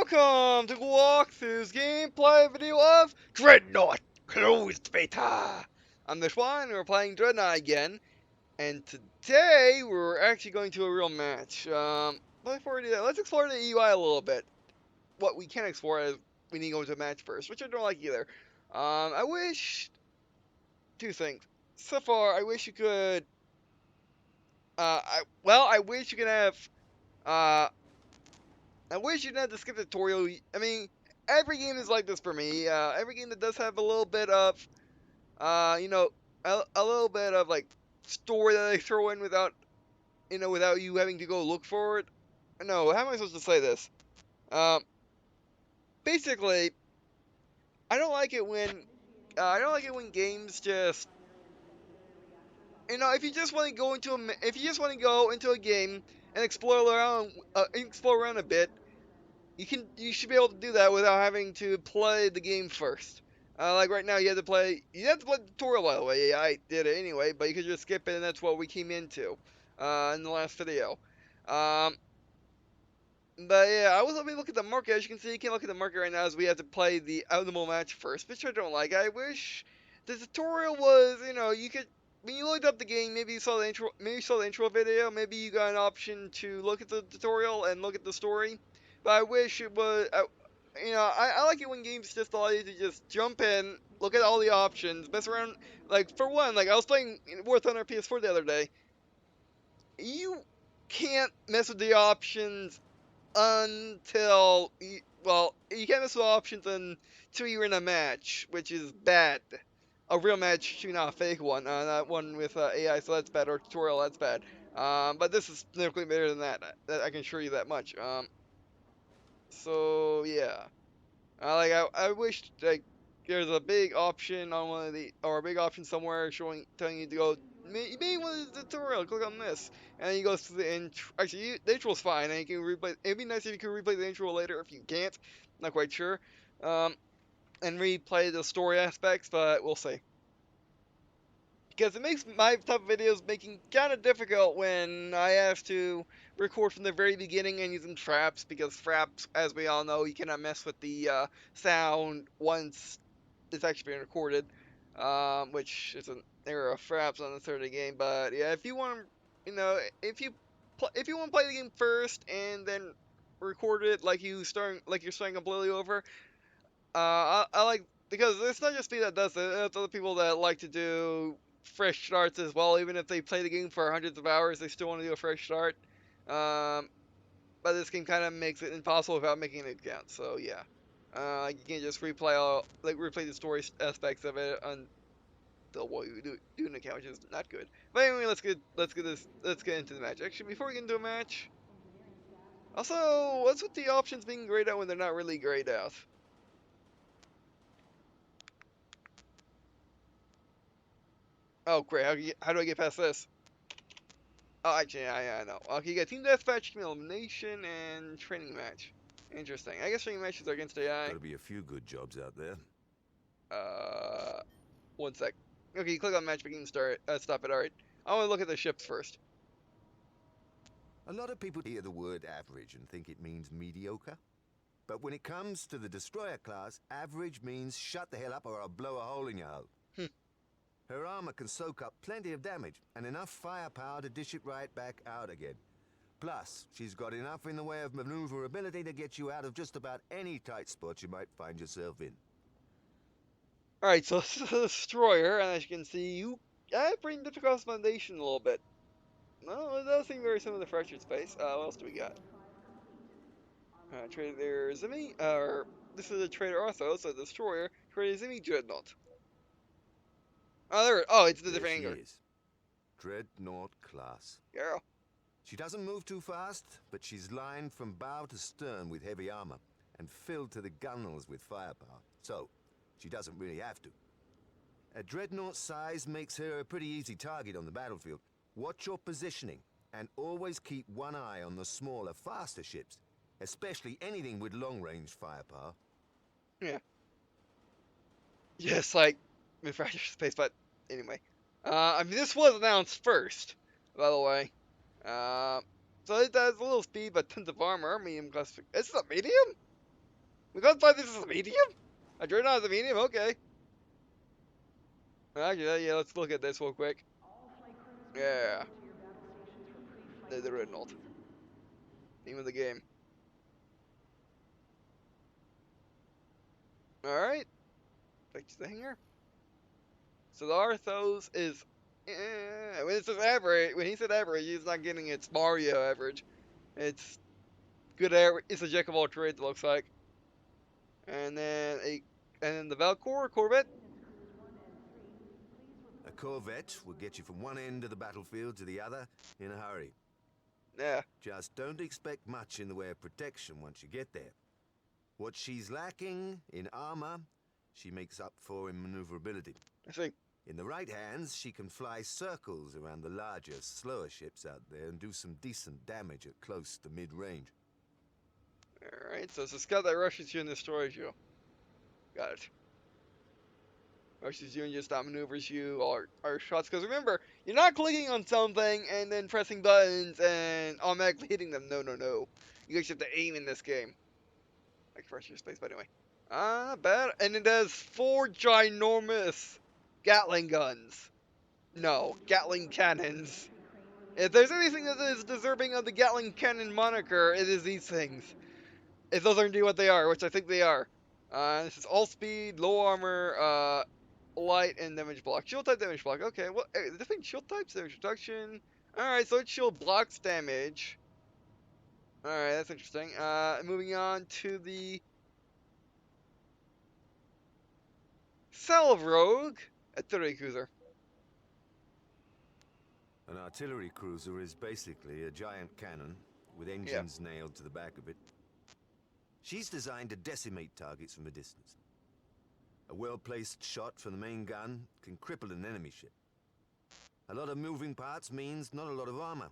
Welcome to Walkthrough's gameplay video of Dreadnought Closed Beta. I'm this one, and we're playing Dreadnought again, and today we're actually going to a real match. Before we do that, let's explore the UI a little bit. What we can explore is we need to go to a match first, which I don't like either. I wish two things. So far, I wish you could. I wish you could have. I wish you didn't have to skip the tutorial. I mean, every game is like this for me. Every game that does have a little bit of, you know, a little bit of like story that they throw in without, without you having to go look for it. No, how am I supposed to say this? Um, Basically, I don't like it when, games just, if you just want to go into if you just want to go into a game and explore around a bit. You should be able to do that without having to play the game first. Like right now, you have to play the tutorial, by the way. Yeah, I did it anyway, but you could just skip it, and that's what we came into in the last video. Um, but yeah, I was let me look at the market. As you can see, you can't look at the market right now as we have to play the optimal match first, which I don't like. I wish the tutorial was, you could. When you looked up the game, maybe you saw the intro. Maybe you saw the intro video. Maybe you got an option to look at the tutorial and look at the story. But I wish it was. I like it when games just allow you to just jump in, look at all the options, mess around. Like for one, like I was playing War Thunder PS4 the other day. You can't mess with the options until you can't mess with options until you're in a match, which is bad. A real match, not a fake one. Not one with AI, so that's bad. Or tutorial, that's bad. But this is significantly better than that. I can assure you that much. So yeah, I wish like there's a big option on one of the or a big option somewhere telling you to go. Maybe one of the tutorial. Click on this, and then you go to the intro. Actually, the intro's fine, and you can replay. It'd be nice if you could replay the intro later. If you can't, not quite sure. And replay the story aspects, but we'll see. Because it makes my type of videos making kind of difficult when I have to record from the very beginning and using traps, because traps, as we all know, you cannot mess with the sound once it's actually being recorded, which is an error of fraps on the third of the game. But yeah, if you want to, if you want to play the game first and then record it like you're starting completely over, I like, because it's not just me that does it. There's other people that like to do fresh starts as well. Even if they play the game for hundreds of hours, they still want to do a fresh start. Um, but this game kind of makes it impossible without making an account. So yeah, you can just replay the story aspects of it until you do an account, which is not good. But anyway, let's get into the match. Actually, before we get into a match, also, what's with the options being grayed out when they're not really grayed out? Oh, great. How do I get past this? Oh, actually, yeah, I know. Okay, you got Team Deathmatch, Team Elimination, and Training Match. Interesting. I guess training matches are against AI. Gotta be a few good jobs out there. One sec. Okay, you click on match begin, stop it, alright. I want to look at the ships first. A lot of people hear the word average and think it means mediocre. But when it comes to the destroyer class, average means shut the hell up or I'll blow a hole in your hull. Her armor can soak up plenty of damage and enough firepower to dish it right back out again. Plus, she's got enough in the way of maneuverability to get you out of just about any tight spot you might find yourself in. Alright, so this is a destroyer, and as you can see, you have pretty difficult foundation a little bit. No, it does seem very similar to Fractured Space. What else do we got? Trader Zmey, this is a Trader Athos, a destroyer. Trader Zmey Dreadnought. Oh, it's the There different she angle. is. Dreadnought class. Girl. She doesn't move too fast, but she's lined from bow to stern with heavy armor and filled to the gunnels with firepower, so she doesn't really have to. A dreadnought size makes her a pretty easy target on the battlefield. Watch your positioning and always keep one eye on the smaller, faster ships, especially anything with long-range firepower. Yeah. Yes, like Fractured Space, but anyway. I mean, this was announced first, by the way. So it has a little speed, but tons of armor. Medium class. Is this a medium? We can't find this as a medium? A Dreadnought as a medium? Okay. Actually, yeah, let's look at this real quick. Yeah, the Dreadnought. Name of the game. Alright, back to the hangar. So the Athos is... when it says average, when he said average, he's not getting its Mario average. It's good average. It's a jack of all trades, it looks like. And then the Valcour Corvette. A Corvette will get you from one end of the battlefield to the other in a hurry. Yeah, Just don't expect much in the way of protection once you get there. What she's lacking in armor, she makes up for in maneuverability. I see. In the right hands, she can fly circles around the larger, slower ships out there and do some decent damage at close to mid-range. Alright, so it's a scout that rushes you and destroys you. Got it. Rushes you and just outmaneuvers you or shots. Because remember, you're not clicking on something and then pressing buttons and automatically hitting them. No, no, no. You actually have to aim in this game. Like press your space, but anyway. Not bad. And it has 4 ginormous Gatling guns. No, Gatling cannons. If there's anything that is deserving of the Gatling cannon moniker, it is these things. If those are indeed what they are, which I think they are. This is all speed, low armor, light, and damage block. Shield type, damage block. Okay, well, different shield types, damage reduction. Alright, so its shield blocks damage. Alright, that's interesting. Moving on to the Salve Rogue artillery cruiser. An artillery cruiser is basically a giant cannon with engines nailed to the back of it. She's designed to decimate targets from a distance. A well-placed shot from the main gun can cripple an enemy ship. A lot of moving parts means not a lot of armor,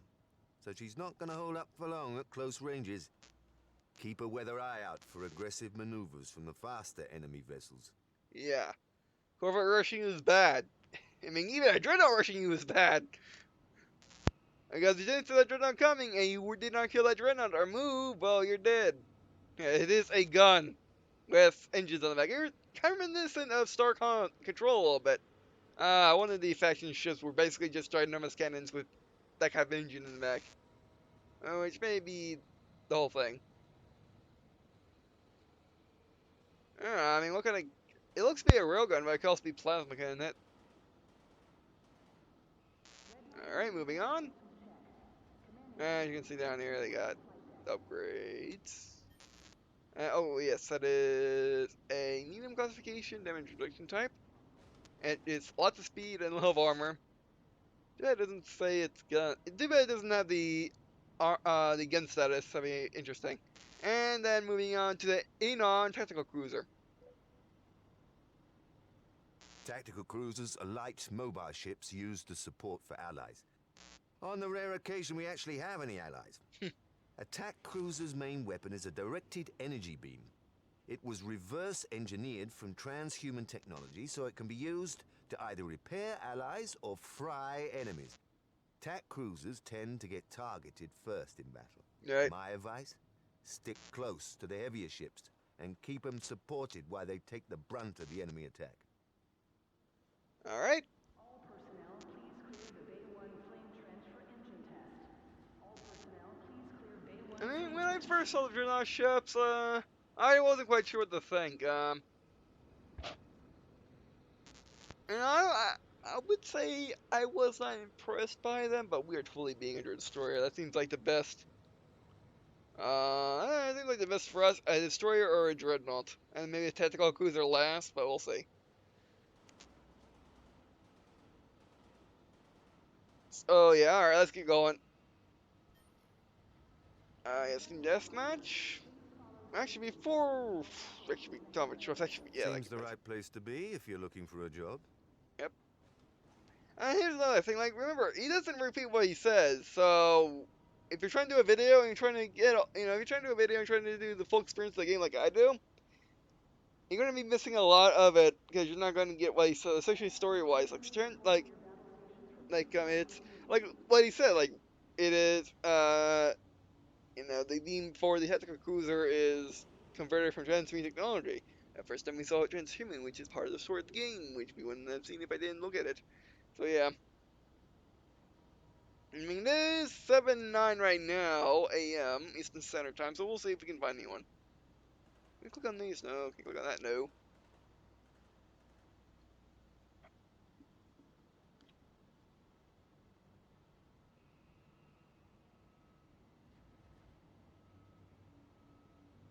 so she's not going to hold up for long at close ranges. Keep a weather eye out for aggressive maneuvers from the faster enemy vessels. Yeah. Corvette rushing you is bad. I mean, even a Dreadnought rushing you is bad. Because you didn't see that Dreadnought coming and you did not kill that Dreadnought or move, well, you're dead. Yeah, it is a gun with engines on the back. You're kind of reminiscent of Star Control a little bit. One of the faction ships were basically just ginormous cannons with that kind of engine in the back. Which may be the whole thing. I mean, what kind of... It looks to be a railgun, but it could also be plasma cannon. Alright, moving on. And you can see down here they got upgrades. Oh yes, that is a medium classification damage reduction type. And it's lots of speed and low armor. Too bad it doesn't say it's gun. Too bad it doesn't have the gun status. That'd be interesting. And then moving on to the Anon tactical cruiser. Tactical cruisers are light, mobile ships used as support for allies. On the rare occasion we actually have any allies. Attack cruiser's main weapon is a directed energy beam. It was reverse engineered from transhuman technology so it can be used to either repair allies or fry enemies. Attack cruisers tend to get targeted first in battle. Right. My advice? Stick close to the heavier ships and keep them supported while they take the brunt of the enemy attack. Alright. All personnel, please clear the Bay 1 flame trench for engine test. All personnel, please clear Bay 1 I mean, flame when I trench first saw the Dreadnought ships, I wasn't quite sure what to think. And I would say I was not impressed by them, but we are totally being under a destroyer. That seems like the best. I think like the best for us, a destroyer or a Dreadnought, and maybe a tactical cruiser last, but we'll see. Oh yeah, alright, let's get going. Yes, Deathmatch. Actually, yeah, Seems the right place to be if you're looking for a job. Yep. And here's another thing, like, remember, he doesn't repeat what he says, so if you're trying to do a video and you're trying to get, if you're trying to do a video and trying to do the full experience of the game like I do, you're going to be missing a lot of it, because you're not going to get what he says, especially story-wise, it's, like, what he said, like, it is, the beam for the tactical cruiser is converter from transhuman technology. At first time we saw it transhuman, which is part of the story of the game, which we wouldn't have seen if I didn't look at it. So yeah. I mean, it is 7:09 right now, a.m. Eastern Standard Time, so we'll see if we can find anyone. Can we click on these? No. Can we click on that? No.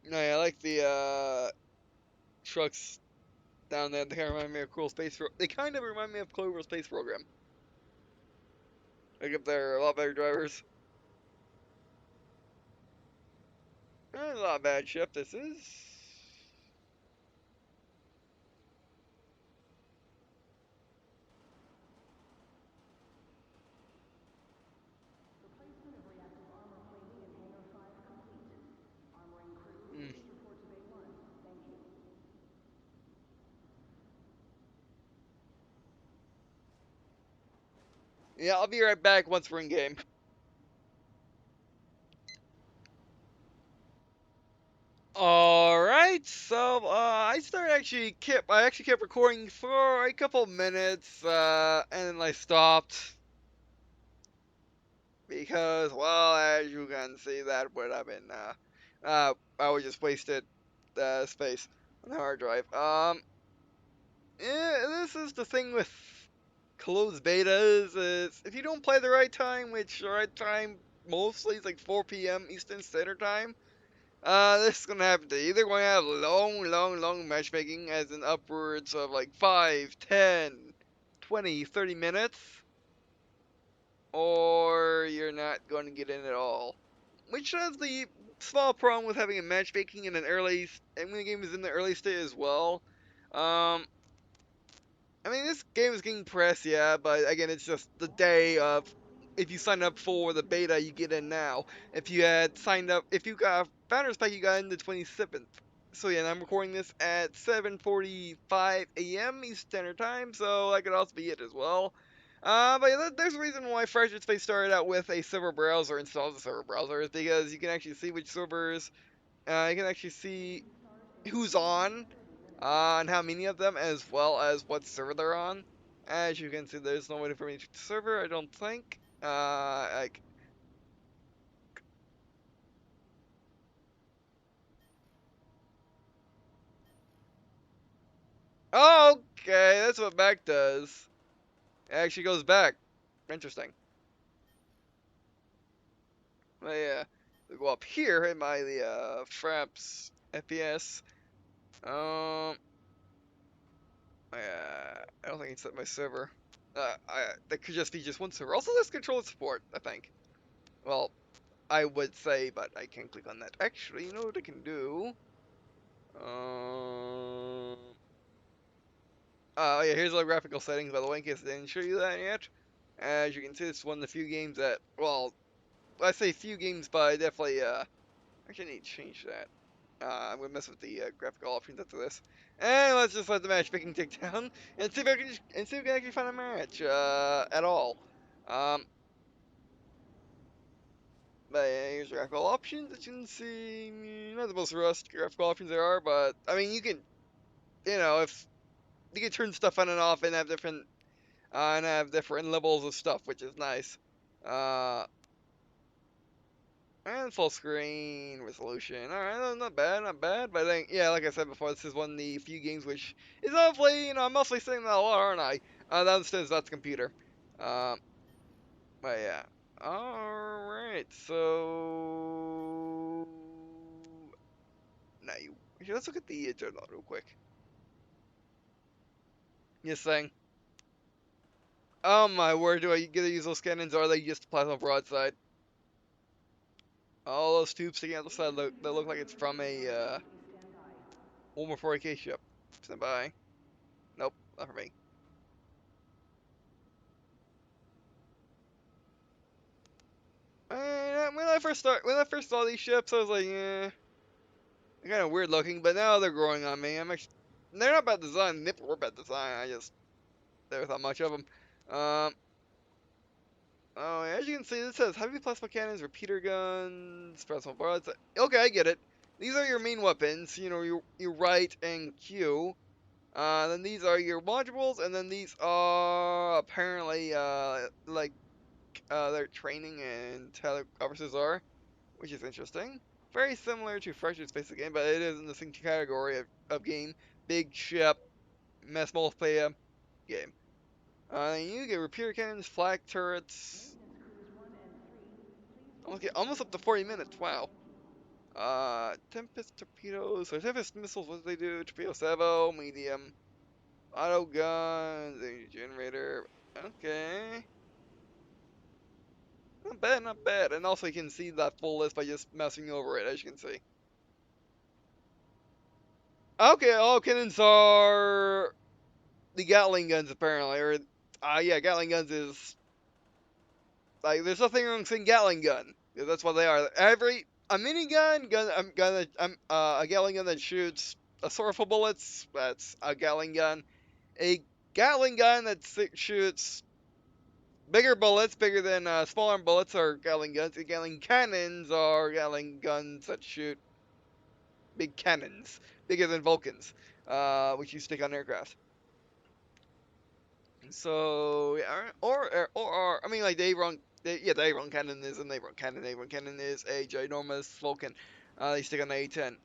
No, yeah, I like the trucks down there. They kind of remind me of They kind of remind me of Clover Space Program. Like if they're a lot better drivers. Not a bad ship. This is. Replacement of reactive armor plating in Hangar 5 complete. Armoring crew, Hmm. please report to Bay 1. Thank you. Yeah, I'll be right back once we're in game. All right, so I actually kept recording for a couple minutes, and then I stopped because, well, as you can see, that would have been, I would just wasted space on the hard drive. Yeah, this is the thing with closed betas is if you don't play the right time, which the right time mostly is like 4 p.m. Eastern Standard Time. This is gonna happen to you. Either going to have long matchmaking, as in upwards of like 5, 10, 20, 30 minutes, or you're not going to get in at all. Which has the small problem with having a matchmaking in an early, and when the game is in the early state as well. Um, I mean, this game is getting press, yeah, but again, it's just the day of. If you sign up for the beta, you get in now. If you had signed up, if you got a Founders Pack, you got in the 27th. So yeah, and I'm recording this at 7:45 a.m. Eastern Standard Time, so that could also be it as well. But yeah, there's a reason why Fractured Space started out with a server browser installed as a server browser, is because you can actually see which servers, you can actually see who's on, and how many of them, as well as what server they're on. As you can see, there's no way for me to check the server, I don't think. Like, oh, okay, that's what back does. It actually goes back. Interesting. But yeah, we go up here in my Fraps FPS. Um, I don't think it's set my server. That could just be just one server. Also, there's controller support, I think. Well, I would say, but I can't click on that. Actually, you know what I can do? Um, oh yeah, here's the graphical settings, by the way, in case I didn't show you that yet. As you can see, it's one of the few games that, well, I say few games, but I definitely, actually need to change that. I'm gonna mess with the graphical options after this. And let's just let the matchmaking take down, and see if I can, and see if we can actually find a match, at all. Um, But yeah, here's graphical options. As you can see, not the most rust graphical options there are, but I mean, you can, if you can turn stuff on and off and have different levels of stuff, which is nice. Uh, and full screen resolution. All right, not bad, not bad. But I think, yeah, like I said before, this is one of the few games which is hopefully, I'm mostly saying that a lot, aren't I? Downstairs, that's computer. Um, but yeah. All right, so now you. Actually, let's look at the Dreadnought real quick. Yes, thing. Oh my word, do I get to use those cannons, or are they just plasma broadside? All those tubes sticking out the side that look like it's from a Warhammer 40k ship. Stand by. Nope, not for me. And when I first saw these ships, I was like, yeah, they're kind of weird looking. But now they're growing on me. They're not bad design. They were bad design. I just never thought much of them. Um, Oh, as you can see, it says heavy plasma cannons, repeater guns, plasma bullets. Okay, I get it. these are your main weapons. You know, your right and Q. Then these are your modules, and then these are apparently like their training and how the officers are, which is interesting. Very similar to Freshers Basic Game, but it is in the same category of game. Big ship, mass multiplayer game. You get repeater cannons, flak turrets. Almost up to 40 minutes. Wow. Tempest torpedoes. So Tempest missiles. What do they do? Torpedo Savo, medium, auto guns, energy generator. Okay. Not bad, not bad. And also you can see that full list by just mousing over it, as you can see. Okay, all cannons are the Gatling guns apparently, or yeah, Gatling guns is like there's nothing wrong saying Gatling gun because that's what they are. A minigun a Gatling gun that shoots a sword for bullets. That's a Gatling gun. A Gatling gun that shoots bigger bullets, bigger than smaller bullets, are Gatling guns. The Gatling cannons are Gatling guns that shoot big cannons, bigger than Vulcans, which you stick on aircraft. So, yeah, I mean, like, the Avron cannon is an Avron cannon. Avron cannon is a ginormous Vulcan. They stick on the A-10.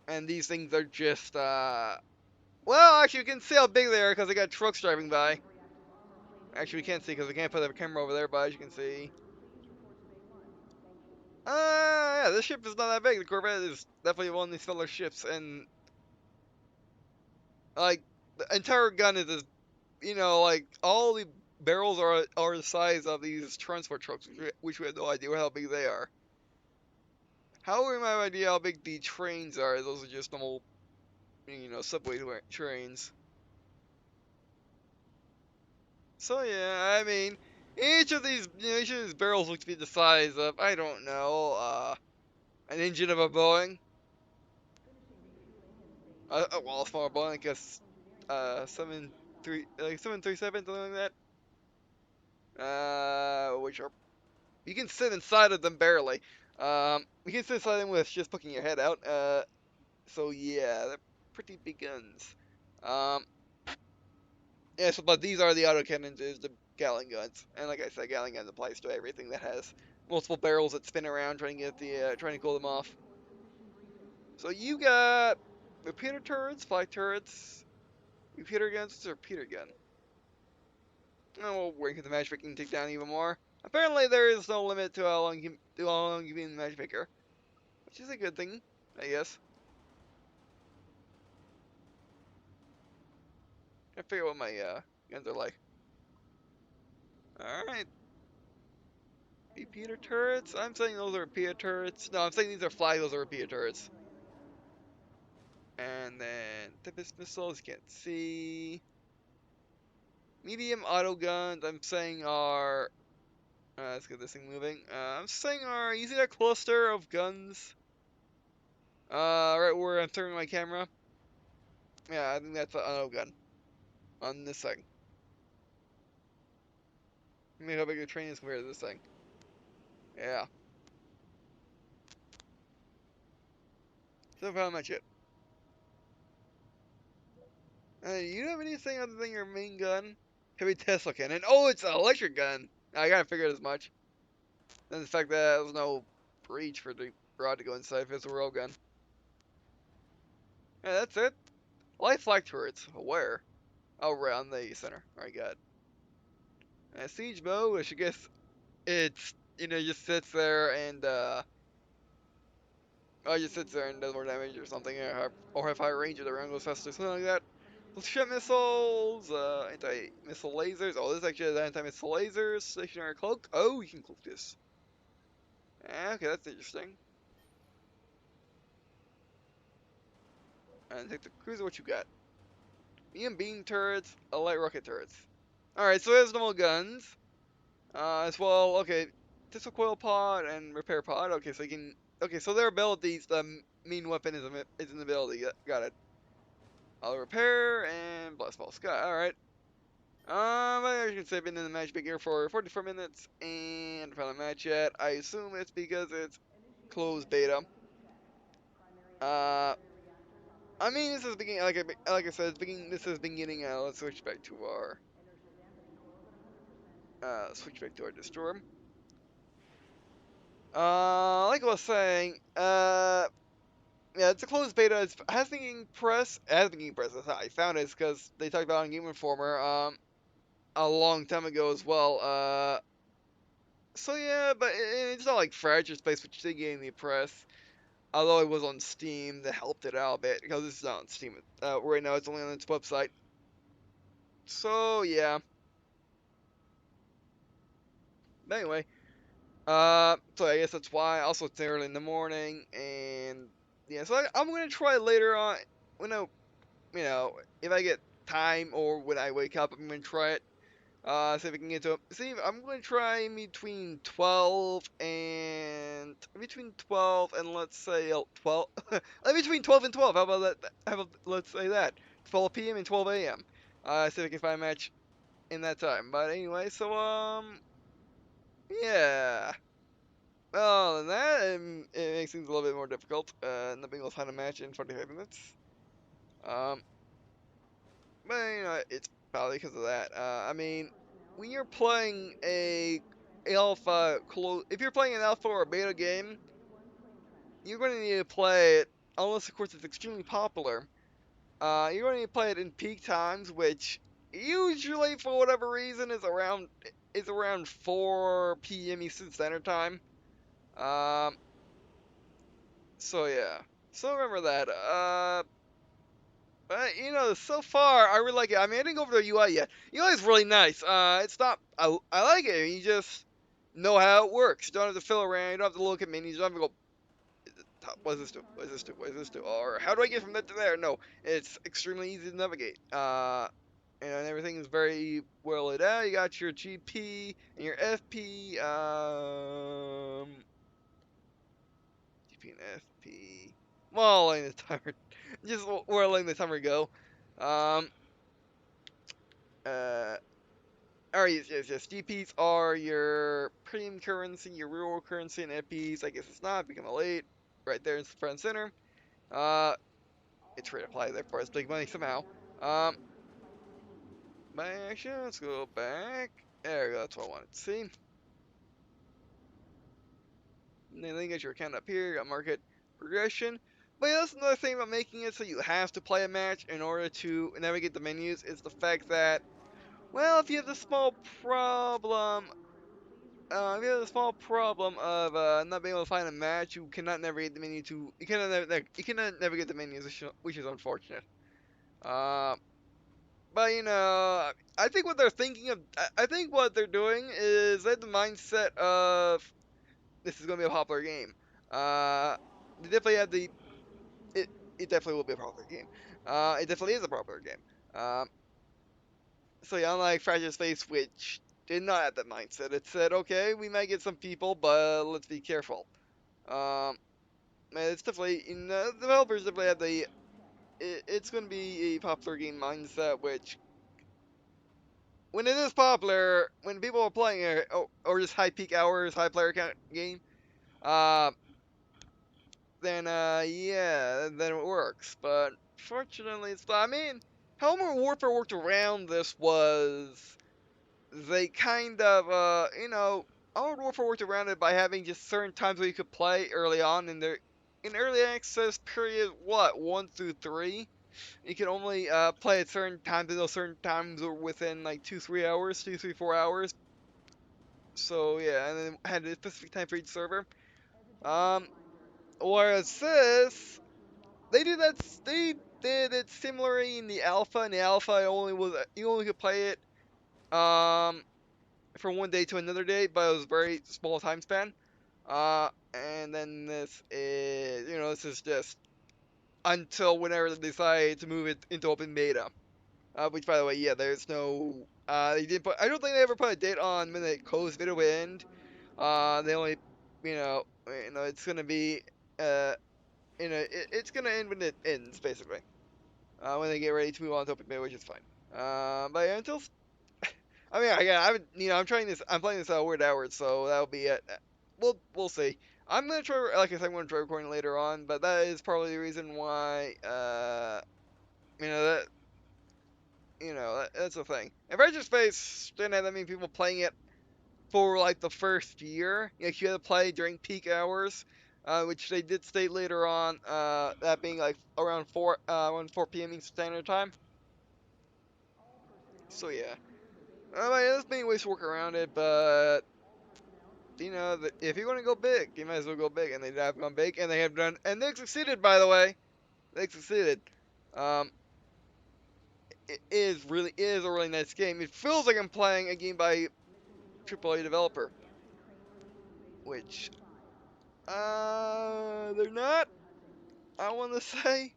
And these things are just, well, actually, you can see how big they are because they got trucks driving by. Actually, we can't see because we can't put the camera over there, but as you can see. Yeah, this ship is not that big. The Corvette is definitely one of these smaller ships, and, like, the entire gun is as like all the barrels are the size of these transport trucks, which we have no idea how big they are. However, we have no idea how big the trains are. Those are just normal, subway trains. So yeah, I mean, each of these barrels look to be the size of, I don't know, an engine of a Boeing. Well, a smaller Boeing, I guess, 737, something like that. Which are You can sit inside of them barely. You can sit inside them with just poking your head out. So yeah, they're pretty big guns. Um, yeah, but these are the autocannons, is the Gatling guns, and like I said, Gatling guns applies to everything that has multiple barrels that spin around trying to get trying to cool them off. So you got repeater turrets, fly turrets, repeater guns, or repeater gun. Oh, we'll wait for the matchmaking to take down even more. Apparently, there is no limit to how long you can be in the matchmaker, which is a good thing, I guess. I figure what my guns are like. Alright. Repeater turrets? I'm saying those are repeater turrets. No, I'm saying these are fly, those are repeater turrets. And then Tempest missiles, you can't see. Medium auto guns, I'm saying are. Let's get this thing moving. I'm saying are. You see that cluster of guns? Right where I'm turning my camera? Yeah, I think that's an auto gun. On this thing. Maybe how big the train is compared to this thing. Yeah. So pretty much it. You don't have anything other than your main gun? Heavy Tesla cannon. Oh, it's an electric gun. I gotta figure as much. And the fact that there's no breach for the rod to go inside if it's a rail gun. Yeah, that's it. Light flag turrets. Where? Oh, right on the center. Alright, got it. Siege bow, which I guess it's, just sits there and, just sits there and does more damage or something, or have higher range or the round goes faster, something like that. Ship missiles, anti-missile lasers. Oh, this actually has anti-missile lasers. Stationary cloak. Oh, you can cloak this. Okay, that's interesting. And take the cruiser. What you got? Medium beam turrets, light rocket turrets. All right, so there's normal guns. As well. Okay, pistol coil pod and repair pod. Okay, so you can. Okay, so their abilities. The main weapon is an ability. Got it. I'll repair and blast ball sky. All right. As you can say, I've been in the match big here for 44 minutes and found a match yet. I assume it's because it's closed beta. Uh, I mean, this is beginning, like I said, beginning. This is beginning. Let's switch back to our destroyer. Like I was saying, yeah, it's a closed beta. It has been getting press. It has been getting press. That's how I found it, because they talked about it on Game Informer a long time ago as well. So yeah, but it's not like Fracture Space, which did get in the press. Although it was on Steam, that helped it out a bit, because it's not on Steam right now. It's only on its website. So yeah. But anyway, so I guess that's why. Also, it's early in the morning, and yeah. So I'm gonna try later on when you know, if I get time or when I wake up, I'm gonna try it. See if I can get to it. See, I'm gonna try between 12 and let's say 12, between 12 and 12. How about that? How about let's say that 12 p.m. and 12 a.m. See if I can find a match in that time. But anyway, so yeah. Well, than that, it makes things a little bit more difficult. Not being able to find a match in 45 minutes. Um, but it's probably because of that. I mean, when you're playing if you're playing an alpha or a beta game, you're going to need to play it, unless of course it's extremely popular. You're going to need to play it in peak times, which usually for whatever reason is around 4 p.m. Eastern Standard Time. Um, so yeah, so remember that. But so far I really like it. I mean, I didn't go over the UI yet. UI is really nice. It's not. I like it. You just know how it works. You don't have to fill around. You don't have to look at menus. You don't have to go. What does this do? What does this do? What does this do? Or how do I get from there to there? No, it's extremely easy to navigate. And everything is very well laid out. You got your GP and your FP. GP and FP. Well, letting the timer, just we're letting the timer go. Um, Uh, yes. GPs are your premium currency, your real currency, and FPs. I guess it's not. Become a late. Right there in front and center. Uh, it's free to apply. Therefore, it's big money somehow. Um, by action. Let's go back. There we go. That's what I wanted to see. And then you get your account up here. You got market progression. But yeah, that's another thing about making it so you have to play a match in order to navigate the menus is the fact that, well, if you have the small problem we have a small problem of not being able to find a match. You cannot navigate the menu to. You cannot navigate the menus, which is unfortunate. Uh, but I think what they're thinking of. I think what they're doing is they have the mindset of this is going to be a popular game. Uh, they definitely have the. It, it definitely will be a popular game. It definitely is a popular game. Um, So yeah, unlike Fragile Space, which did not have that mindset, it said, okay, we might get some people, but let's be careful. Um, and it's definitely, developers definitely have it's going to be a popular game mindset, which, when it is popular, when people are playing it, or just high peak hours, high player count game, uh, then, yeah, then it works. But fortunately, I mean, how Modern Warfare worked around this was, they kind of, Modern Warfare worked around it by having just certain times where you could play early on in early access period, 1 through 3. You can only play at certain times, and those certain times are within like 2, 3 hours, 2, 3, 4 hours. So yeah, and then had a specific time for each server. Um, Whereas this, they did it similarly in the alpha. In the alpha, you only could play it from one day to another day, but it was a very small time span. And then this is just until whenever they decide to move it into open beta. Which, by the way, yeah, there's no, they didn't put, I don't think they ever put a date on when the closed beta will end. They only, it's gonna be, it's gonna end when it ends, basically. When they get ready to move on to open beta, which is fine. But yeah, I mean, again, I'm trying this. I'm playing this at weird hours, so that'll be it. We'll see. I'm gonna try, like I said, I'm gonna try recording later on, but that is probably the reason why, you know, that's the thing. If I just Space didn't have that many people playing it for like the first year, like you had to play during peak hours, which they did state later on, that being like around 4 p.m. Eastern Standard Time. So yeah, there's many ways to work around it, but if you're going to go big, you might as well go big, and they have gone big, and they have done, and they succeeded, by the way. They succeeded. Um, it is a really nice game. It feels like I'm playing a game by AAA developer, which they're not. I want to say.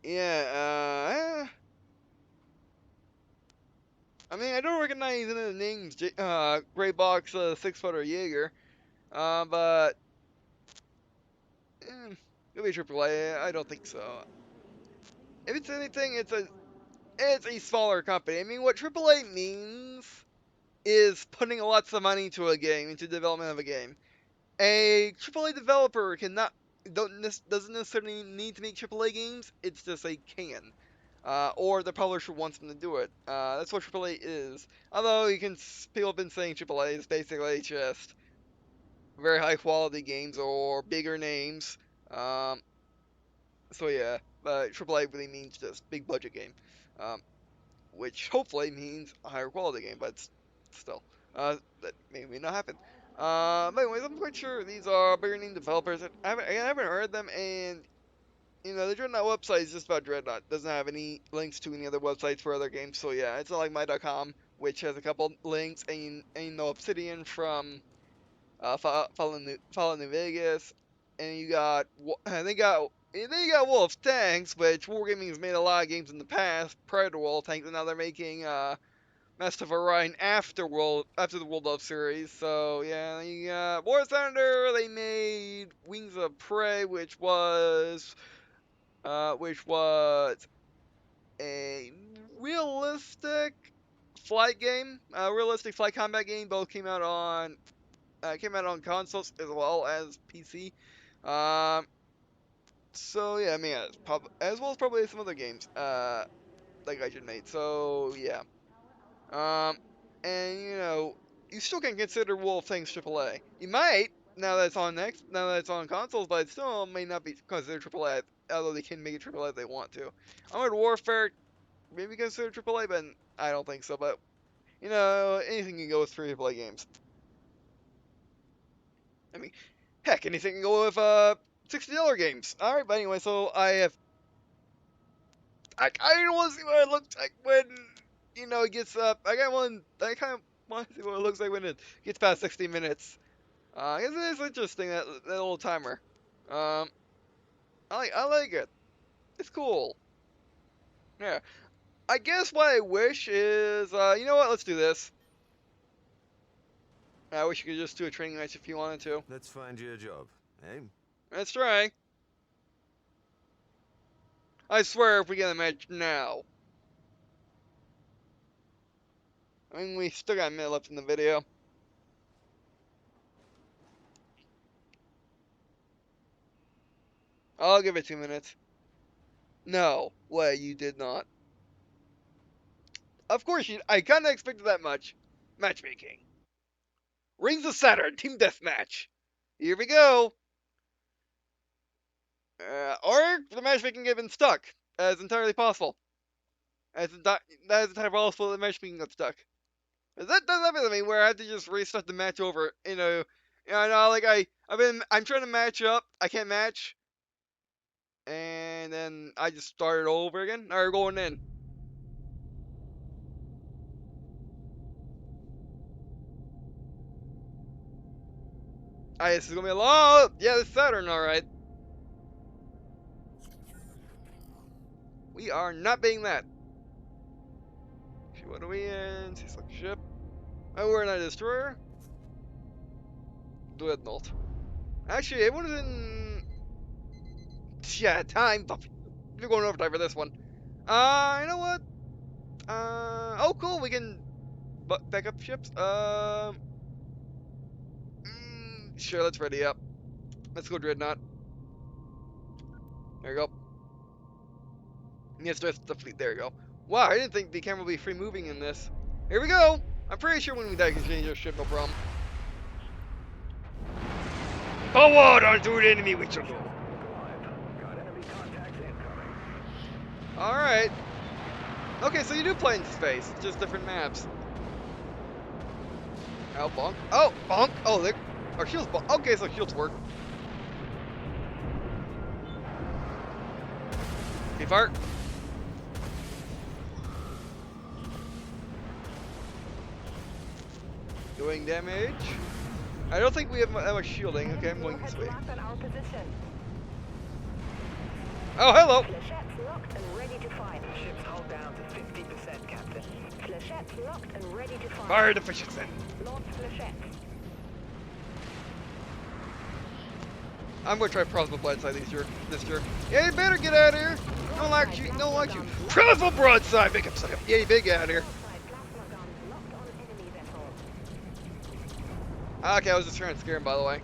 Yeah. I mean, I don't recognize any of the names. Gray Box, 6 footer Jaeger. But it'll be AAA. I don't think so. If it's anything, it's a smaller company. I mean, what AAA means is putting lots of money into a game, into development of a game. A AAA developer doesn't necessarily need to make AAA games. It's just they can, or the publisher wants them to do it. That's what AAA is. Although people have been saying AAA is basically just very high quality games or bigger names. Um, so yeah, but AAA really means just big budget game. Um, which hopefully means a higher quality game, but still, that may not happen. But anyways, I'm quite sure these are bigger name developers. I haven't heard them, and the Dreadnought website is just about Dreadnought. Doesn't have any links to any other websites for other games. So yeah, it's not like my.com, which has a couple links, and Obsidian from Fallout New Vegas, and they got Wolf Tanks, which Wargaming has made a lot of games in the past prior to Wolf Tanks, and now they're making Master of Orion after the World of series. So yeah, you got War Thunder. They made Wings of Prey, which was a realistic flight game, realistic flight combat game. Both came out on consoles as well as PC. Um, so yeah, I mean, as well as probably some other games, like I just made. So yeah, um, and you still can consider Wolf Things AAA. You might now that it's on consoles, but it still may not be considered AAA. Although they can make it AAA if they want to. Armored Warfare maybe considered AAA, but I don't think so. But anything can go with free to play games. I mean, heck, anything can go with $60 games. All right, but anyway, so I kind of want to see what it looks like when it gets up. I kind of want to see what it looks like when it gets past 60 minutes. I guess it is interesting that little timer. Um, I like it. It's cool. Yeah. I guess what I wish is, you know what? Let's do this. I wish you could just do a training match if you wanted to. Let's find you a job, eh? Let's try. I swear if we get a match now. I mean, we still got a minute left in the video. I'll give it 2 minutes. No way, you did not. Of course I kinda expected that much. Matchmaking. Rings of Saturn, Team Deathmatch. Here we go. Or the matchmaking get been stuck. That is entirely possible. That is entirely possible that the matchmaking got stuck. That does happen to me where I have to just restart the match over. Like I'm trying to match up. I can't match. And then I just started over again. Alright, going in. This is gonna be a long. Yeah, this Saturn, alright. We are not being that. What are we in? See, select ship. Oh, we're in a destroyer. Dreadnought. Actually, it would have been. Yeah, time. We're going overtime for this one. You know what? Oh, cool. We can back up ships. Sure. Let's ready up. Let's go, Dreadnought. There you go. Yes, there's the fleet. There you go. Wow, I didn't think the camera would be free moving in this. Here we go. I'm pretty sure when we die, we can change our ship, no problem. Forward onto the enemy we shall go. Alright. Okay, so you do play in space, just different maps. Oh, bonk. Oh, bonk. Oh, there. Our shields bonk. Okay, so shields work. Okay, fart. Doing damage. I don't think we have that much shielding. Okay, I'm going this way. Oh, hello. Flechettes locked and ready to fire. Ships hold down to 50%, Captain. Flechettes locked and ready to fire. Fire the fishes then. Launch flechettes. I'm gonna try plasma broadside this jerk. Yeah, you better get out of here. Don't like you. Don't like you. Plasma broadside. Make him suck up. Yeah, you better get out of here. Plasma guns locked on enemy vessel. Okay, I was just trying to scare him, by the way.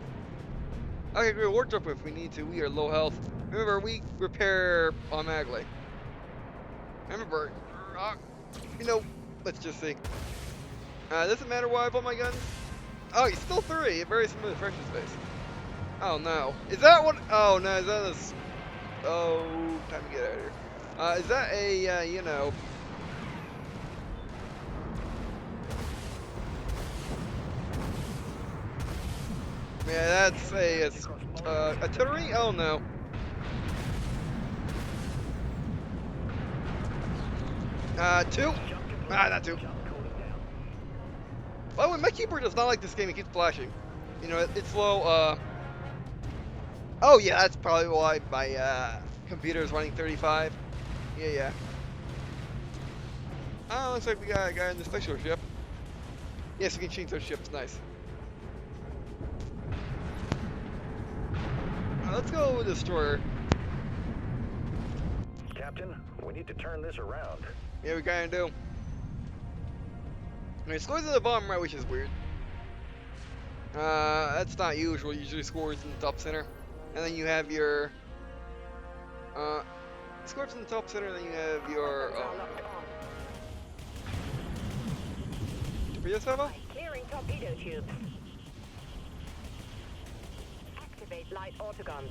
Okay, great. Wardrobe if we need to. We are low health. Remember, we repair automatically. Remember, you know, let's just see. Doesn't matter why I bought my guns. Oh, he's still 3. Very smooth, fresh in space. Oh no. Is that what? Oh no, is that a. Oh, time to get out of here. Is that a, you know. Yeah, that's a artillery? Oh no. Two? Not two. By the way, my keyboard does not like this game, it keeps flashing. You know, it's slow, Oh yeah, that's probably why my, computer is running 35. Yeah. Oh, looks like we got a guy in the special ship. Yes, we can change those ships, nice. Let's go with Destroyer. Captain, we need to turn this around. Yeah, we kinda do. I mean, it scores at the bottom right, which is weird. That's not usual. Usually scores in the top center. And then you have your... scores in the top center, and then you have your... torpedo salvo? Clearing torpedo tubes. Activate light autoguns.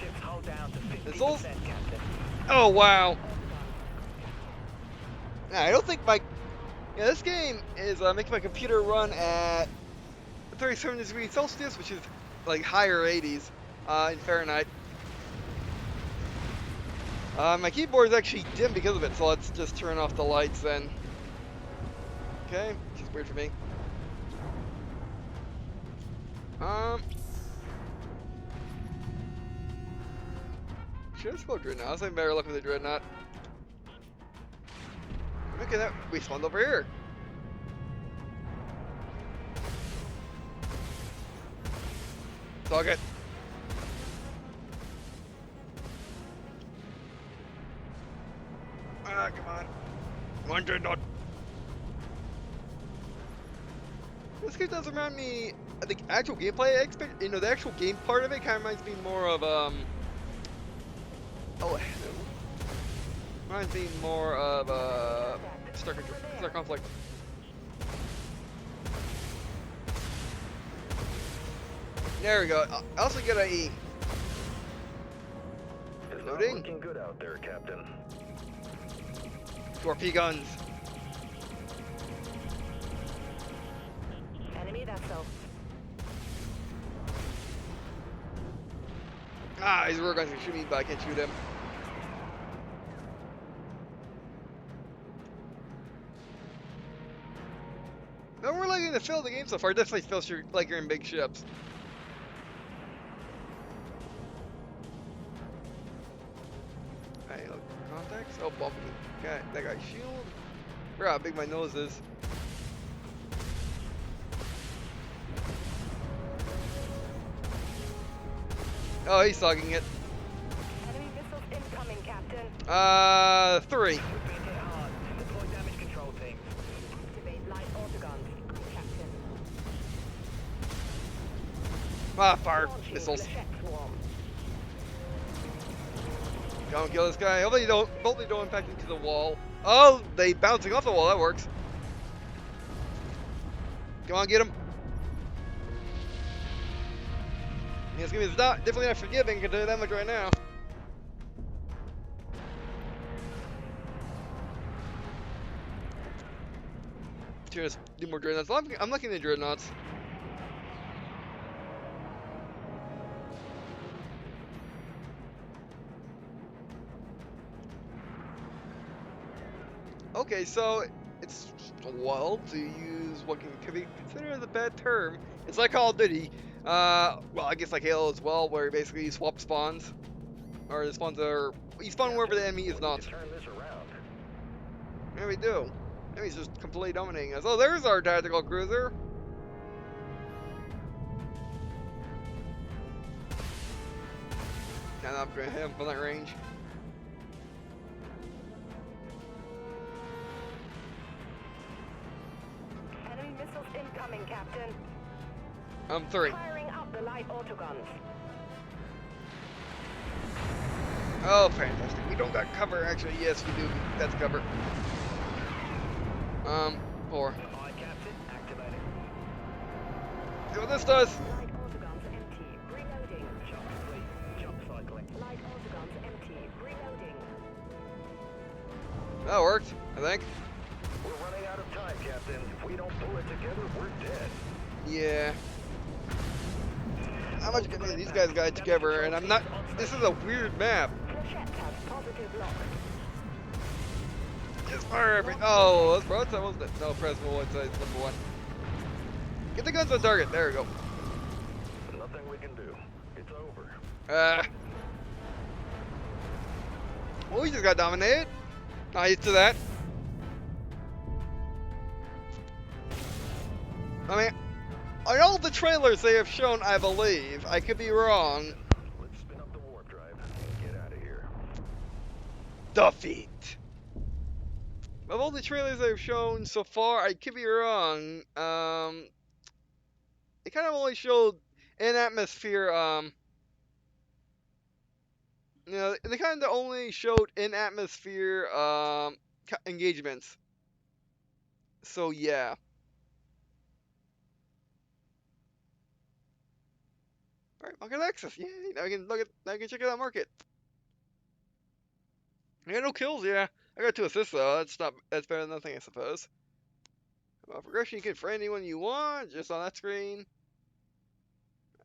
Ships hold down to 50%, Missiles? Captain. Oh, wow. Nah, I don't think my... Yeah, this game is making my computer run at 37 degrees Celsius, which is like higher 80s in Fahrenheit. My keyboard is actually dim because of it, so let's just turn off the lights then. Okay, which is weird for me. Should I just go Dreadnought? I was having better luck with the Dreadnought. Okay, that we spawned over here. Target. Ah, come on. Come on, Dreadnought. This game does remind me of the actual gameplay. I expect, you know, the actual game part of it kind of reminds me more of reminds me more of Star Conflict. There we go. I also get a E. It's not Loading. looking good out there, Captain. Torpedo guns. Enemy vessel. Ah, his rogue guns can shoot me, but I can't shoot him. No, we're liking the feel of the game so far. It definitely feels like you're in big ships. Hey, look, contacts. Oh, bump me. Okay, that guy's shield. Look how big my nose is. Oh, he's sucking it. Enemy missiles incoming, Captain. 3. We've been hit hard. Deploy damage control teams. Activate light autoguns. Captain. Ah, fire Launching missiles. flechette swarm. Don't kill this guy. Hopefully they don't impact into the wall. Oh, they bouncing off the wall. That works. Come on, get him. It's gonna be definitely not forgiving. Can do that much right now. Cheers. Do more dreadnoughts. I'm looking at dreadnoughts. Okay, so it's wild to use what can be considered a bad term. It's like Call of Duty. Well, I guess like Halo as well, where basically you swap spawns, or the spawns are you spawn wherever the enemy is We need not. to turn this around. There we do. Enemy's just completely dominating us. Oh, there's our tactical cruiser. Can't upgrade him from that range. Enemy missiles incoming, Captain. 3. Firing up the light autoguns. Oh, fantastic. We don't got cover. Actually, yes, we do. That's cover. 4. Aye, Captain. Activating. See what this does. Light autoguns empty. Reloading. Jump complete. Jump cycling. Light autoguns empty. Reloading. That worked, I think. We're running out of time, Captain. If we don't pull it together, we're dead. Yeah. How much can these guys got together? And I'm not. This is a weird map. Flechette has positive lock. Just fire every. Oh, that's broadside, wasn't it? No, press one side, number 1. Get the guns on target. There we go. Nothing we can do. It's over. Well, we just got dominated. Not used to that. I mean, on all the trailers they have shown, I believe, I could be wrong. Let's spin up the warp drive and get out of here. Defeat. Of all the trailers they've shown so far, I could be wrong. It kind of only showed in atmosphere. You know, they kind of only showed in atmosphere engagements. So yeah. All right, market access. Yeah, now I can look at. Now I can check out that market. I got no kills. Yeah, I got 2 assists though. That's not. That's better than nothing, I suppose. Progression you can for anyone you want, just on that screen.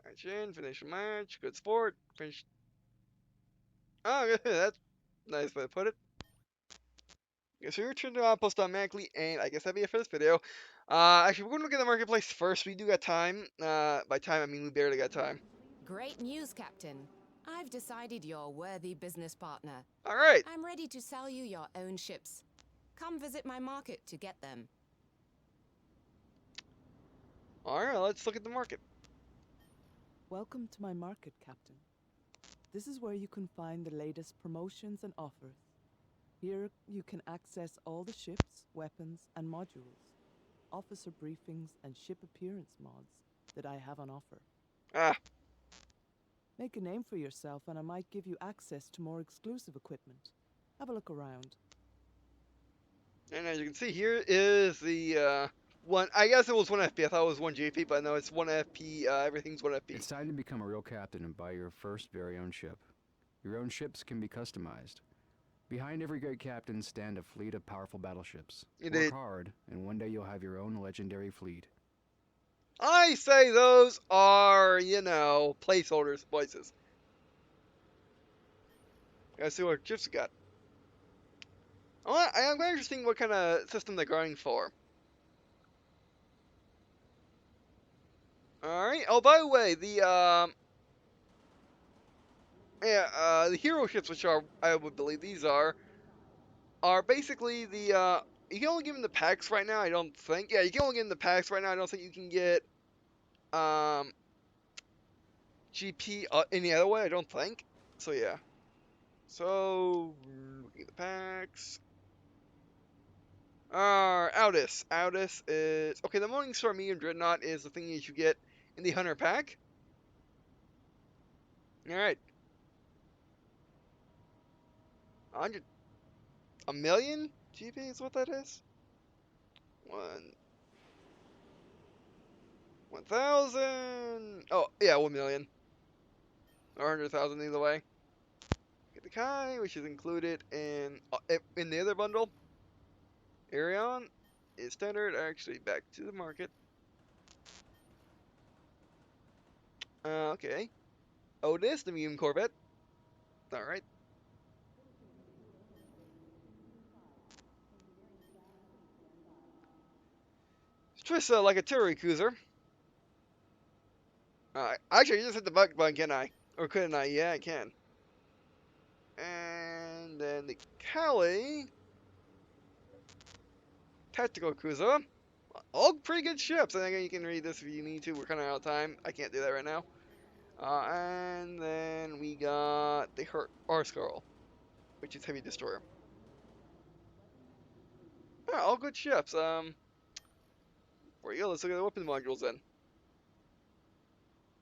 Match in, finish a match, good sport, finish. Oh, that's a nice way to put it. Okay, so you're turned on post automatically, and I guess that'd be it for this video. Actually, we're going to look at the marketplace first. We do got time. By time, I mean we barely got time. Great news, Captain. I've decided you're a worthy business partner. All right. I'm ready to sell you your own ships. Come visit my market to get them. All right, let's look at the market. Welcome to my market, Captain. This is where you can find the latest promotions and offers. Here you can access all the ships, weapons, and modules, officer briefings, and ship appearance mods that I have on offer. Ah, Make a name for yourself and I might give you access to more exclusive equipment. Have a look around. and as you can see, here is the one. I guess it was 1 FP. I thought it was 1 GP, but no, it's 1 FP. Everything's 1 FP. It's time to become a real captain and buy your first very own ship. Your own ships can be customized. Behind every great captain stand a fleet of powerful battleships. Indeed. Work hard, and one day you'll have your own legendary fleet. I say those are, you know, placeholders, places. Gotta see what ships we got. I'm quite interested in what kind of system they're going for. Alright. Oh, by the way, the hero ships, which are, I would believe these are basically the, you can only give them the packs right now, I don't think. Yeah, you can only give them the packs right now. I don't think you can get, GP any other way, I don't think. So yeah. So looking at the packs. Audis. Audis is okay. The Morningstar Medium Dreadnought is the thing that you get in the Hunter pack. All right. 100, a million GP is what that is. 1,000. Oh yeah, 1,000,000 or 100,000 either way. Get the Kai, which is included in the other bundle. Arion is standard. Actually, back to the market. Okay. Otis, the medium Corvette. All right. Trissa, like a Terry cruiser. Actually, I just hit the button, can I? Or couldn't I? Yeah, I can. And then the Cali Tactical Cruiser. All pretty good ships. I think you can read this if you need to. We're kind of out of time. I can't do that right now. And then we got the Arskirl, which is Heavy Destroyer. Yeah, all good ships. Where you go? Let's look at the weapon modules then.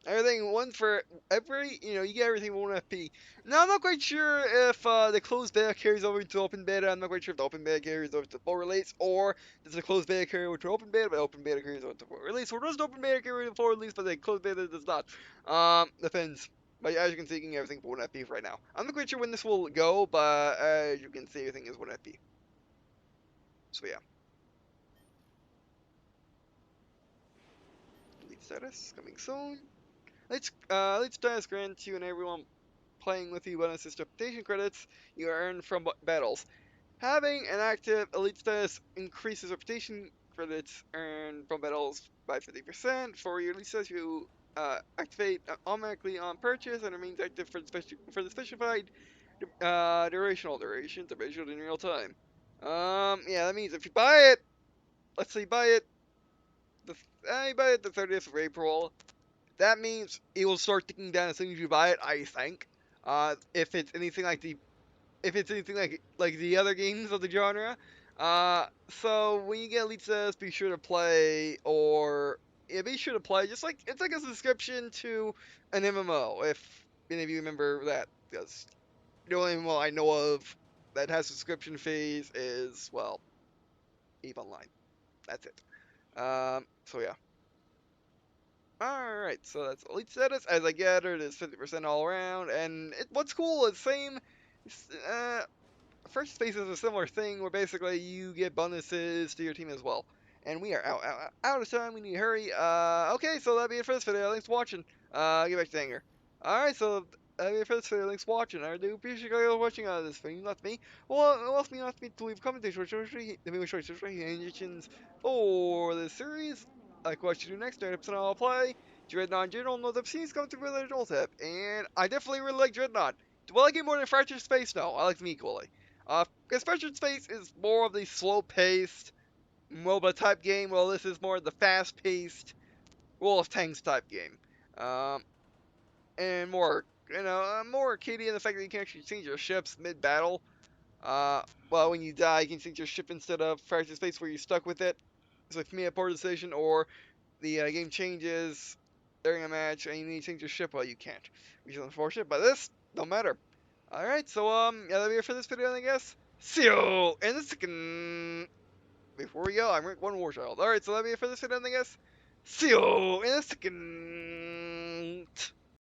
Everything, one for every, you get everything for 1 FP. Now, I'm not quite sure if the closed beta carries over to open beta. I'm not quite sure if the open beta carries over to full release, or does the closed beta carry over to open beta, but open beta carries over to full release, or does the open beta carry over to full release, but the closed beta does not. Depends. But as you can see, you can get everything for 1 FP for right now. I'm not quite sure when this will go, but as you can see, everything is 1 FP. So yeah. Elite status coming soon. Let's status grant you and everyone playing with you bonuses to reputation credits you earn from battles. Having an active elite status increases reputation credits earned from battles by 50%. For your elite status, you activate automatically on purchase and remains active for the specified durations are measured in real time. Yeah, that means if you buy it, let's say you buy it the 30th of April. That means it will start ticking down as soon as you buy it, I think. If it's anything like the other games of the genre. So when you get Elite Status, be sure to play, be sure to play. Just like it's like a subscription to an MMO. If any of you remember that, because the only MMO I know of that has subscription fees is EVE Online. That's it. So yeah. Alright, so that's elite status. As I gathered, it's 50% all around. And what's cool is uh, first space is a similar thing where basically you get bonuses to your team as well. And we are out of time. We need to hurry. Okay, so that'll be it for this video. Thanks for watching. Get back to the hangar. Alright, so that'll be it for this video. Thanks for watching. I do appreciate you guys watching this video. Not me. Well, it also means not me to leave a comment section for this series. Like what you do next, episode I'll play. Dreadnought in general, no, the scenes come to really adult tip, and I definitely really like Dreadnought. Do I like it more than Fractured Space? No, I like them equally. Because Fractured Space is more of the slow-paced MOBA type game, while this is more of the fast-paced World of Tanks type game. And more, more arcadey in the fact that you can actually change your ships mid-battle. Well, when you die, you can change your ship instead of Fractured Space where you're stuck with it. So if you make a poor decision, or the game changes during a match and you need to change your ship, well, you can't, which is unfortunate, but this don't matter. Alright, so yeah, that'll be it for this video, I guess. See you in the second. Before we go, I'm Rick One Warchild. Alright, so that'll be it for this video, I guess. See you in the second.